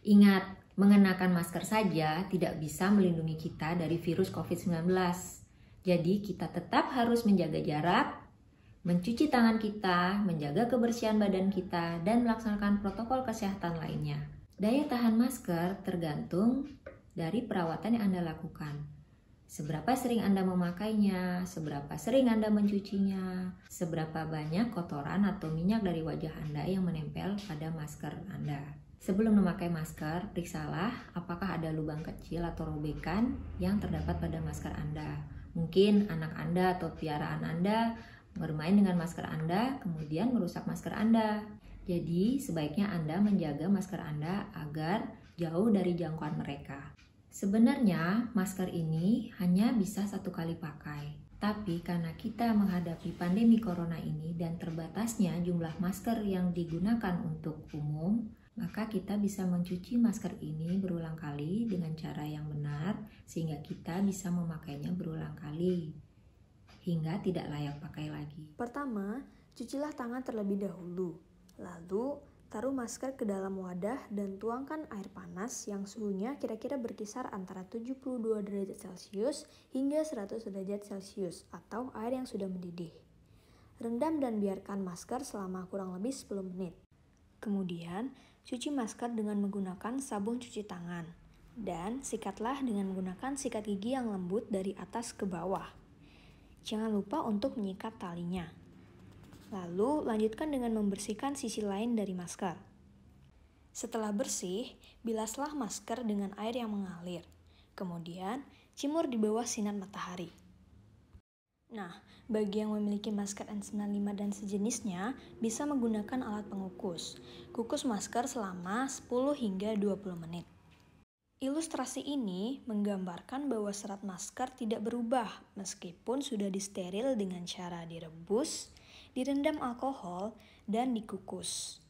Ingat, mengenakan masker saja tidak bisa melindungi kita dari virus COVID-19. Jadi kita tetap harus menjaga jarak, mencuci tangan kita, menjaga kebersihan badan kita, dan melaksanakan protokol kesehatan lainnya. Daya tahan masker tergantung dari perawatan yang Anda lakukan. Seberapa sering Anda memakainya, seberapa sering Anda mencucinya, seberapa banyak kotoran atau minyak dari wajah Anda yang menempel pada masker Anda. Sebelum memakai masker, periksalah apakah ada lubang kecil atau robekan yang terdapat pada masker Anda. Mungkin anak Anda atau piaraan Anda bermain dengan masker Anda, kemudian merusak masker Anda. Jadi, sebaiknya Anda menjaga masker Anda agar jauh dari jangkauan mereka. Sebenarnya, masker ini hanya bisa 1 kali pakai. Tapi karena kita menghadapi pandemi corona ini dan terbatasnya jumlah masker yang digunakan untuk umum, maka kita bisa mencuci masker ini berulang kali dengan cara yang benar sehingga kita bisa memakainya berulang kali hingga tidak layak pakai lagi. Pertama, cucilah tangan terlebih dahulu. Lalu, taruh masker ke dalam wadah dan tuangkan air panas yang suhunya kira-kira berkisar antara 72 derajat Celcius hingga 100 derajat Celcius atau air yang sudah mendidih. Rendam dan biarkan masker selama kurang lebih 10 menit. Kemudian, cuci masker dengan menggunakan sabun cuci tangan. Dan sikatlah dengan menggunakan sikat gigi yang lembut dari atas ke bawah. Jangan lupa untuk menyikat talinya. Lalu, lanjutkan dengan membersihkan sisi lain dari masker. Setelah bersih, bilaslah masker dengan air yang mengalir. Kemudian, jemur di bawah sinar matahari. Nah, bagi yang memiliki masker N95 dan sejenisnya, bisa menggunakan alat pengukus. Kukus masker selama 10 hingga 20 menit. Ilustrasi ini menggambarkan bahwa serat masker tidak berubah meskipun sudah disteril dengan cara direbus, direndam alkohol, dan dikukus.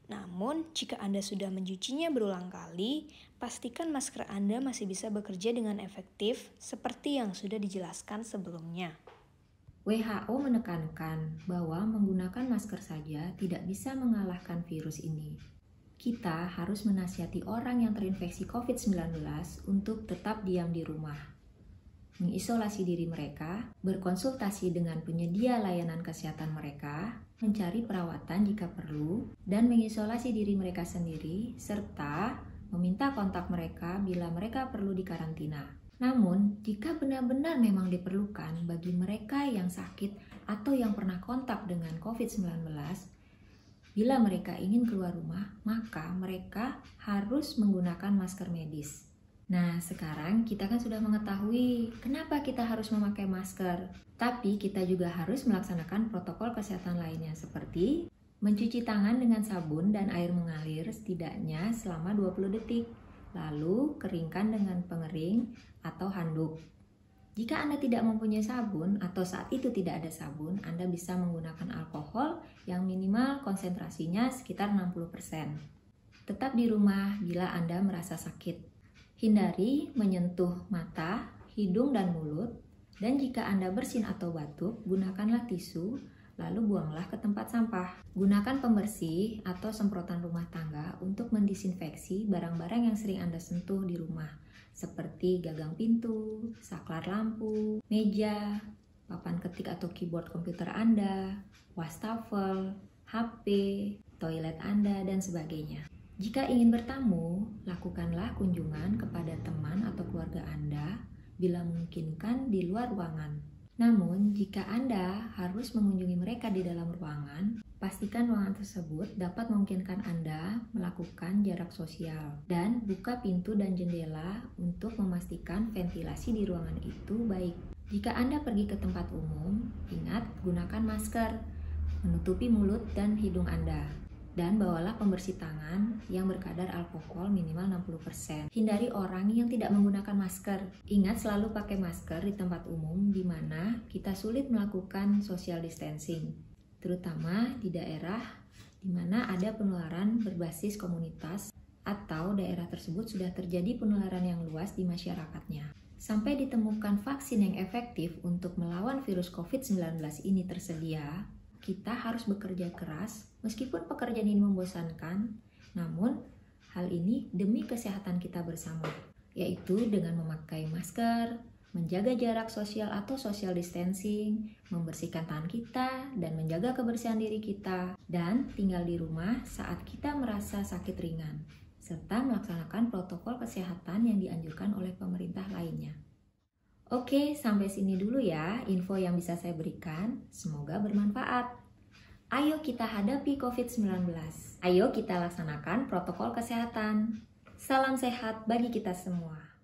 Namun, jika Anda sudah mencucinya berulang kali, pastikan masker Anda masih bisa bekerja dengan efektif seperti yang sudah dijelaskan sebelumnya. WHO menekankan bahwa menggunakan masker saja tidak bisa mengalahkan virus ini. Kita harus menasihati orang yang terinfeksi COVID-19 untuk tetap diam di rumah, mengisolasi diri mereka, berkonsultasi dengan penyedia layanan kesehatan mereka, mencari perawatan jika perlu, dan mengisolasi diri mereka sendiri, serta meminta kontak mereka bila mereka perlu dikarantina. Namun, jika benar-benar memang diperlukan bagi mereka yang sakit atau yang pernah kontak dengan COVID-19, bila mereka ingin keluar rumah, maka mereka harus menggunakan masker medis. Nah, sekarang kita kan sudah mengetahui kenapa kita harus memakai masker. Tapi kita juga harus melaksanakan protokol kesehatan lainnya seperti mencuci tangan dengan sabun dan air mengalir setidaknya selama 20 detik. Lalu keringkan dengan pengering atau handuk. Jika Anda tidak mempunyai sabun atau saat itu tidak ada sabun, Anda bisa menggunakan alkohol yang minimal konsentrasinya sekitar 60%. Tetap di rumah bila Anda merasa sakit. Hindari menyentuh mata, hidung, dan mulut. Dan jika Anda bersin atau batuk, gunakanlah tisu, lalu buanglah ke tempat sampah. Gunakan pembersih atau semprotan rumah tangga untuk mendisinfeksi barang-barang yang sering Anda sentuh di rumah, seperti gagang pintu, saklar lampu, meja, papan ketik atau keyboard komputer Anda, wastafel, HP, toilet Anda, dan sebagainya. Jika ingin bertamu, lakukanlah kunjungan kepada teman atau keluarga Anda bila memungkinkan di luar ruangan. Namun, jika Anda harus mengunjungi mereka di dalam ruangan, pastikan ruangan tersebut dapat memungkinkan Anda melakukan jarak sosial dan buka pintu dan jendela untuk memastikan ventilasi di ruangan itu baik. Jika Anda pergi ke tempat umum, ingat gunakan masker, menutupi mulut dan hidung Anda. Dan bawalah pembersih tangan yang berkadar alkohol minimal 60%. Hindari orang yang tidak menggunakan masker. Ingat selalu pakai masker di tempat umum di mana kita sulit melakukan social distancing, terutama di daerah di mana ada penularan berbasis komunitas atau daerah tersebut sudah terjadi penularan yang luas di masyarakatnya. Sampai ditemukan vaksin yang efektif untuk melawan virus COVID-19 ini tersedia, kita harus bekerja keras. Meskipun pekerjaan ini membosankan, namun Hal ini demi kesehatan kita bersama, yaitu dengan memakai masker, menjaga jarak sosial atau social distancing, membersihkan tangan kita, dan menjaga kebersihan diri kita, dan tinggal di rumah saat kita merasa sakit ringan, serta melaksanakan protokol kesehatan yang dianjurkan oleh pemerintah lainnya. Oke, sampai sini dulu ya info yang bisa saya berikan. Semoga bermanfaat. Ayo kita hadapi COVID-19. Ayo kita laksanakan protokol kesehatan. Salam sehat bagi kita semua.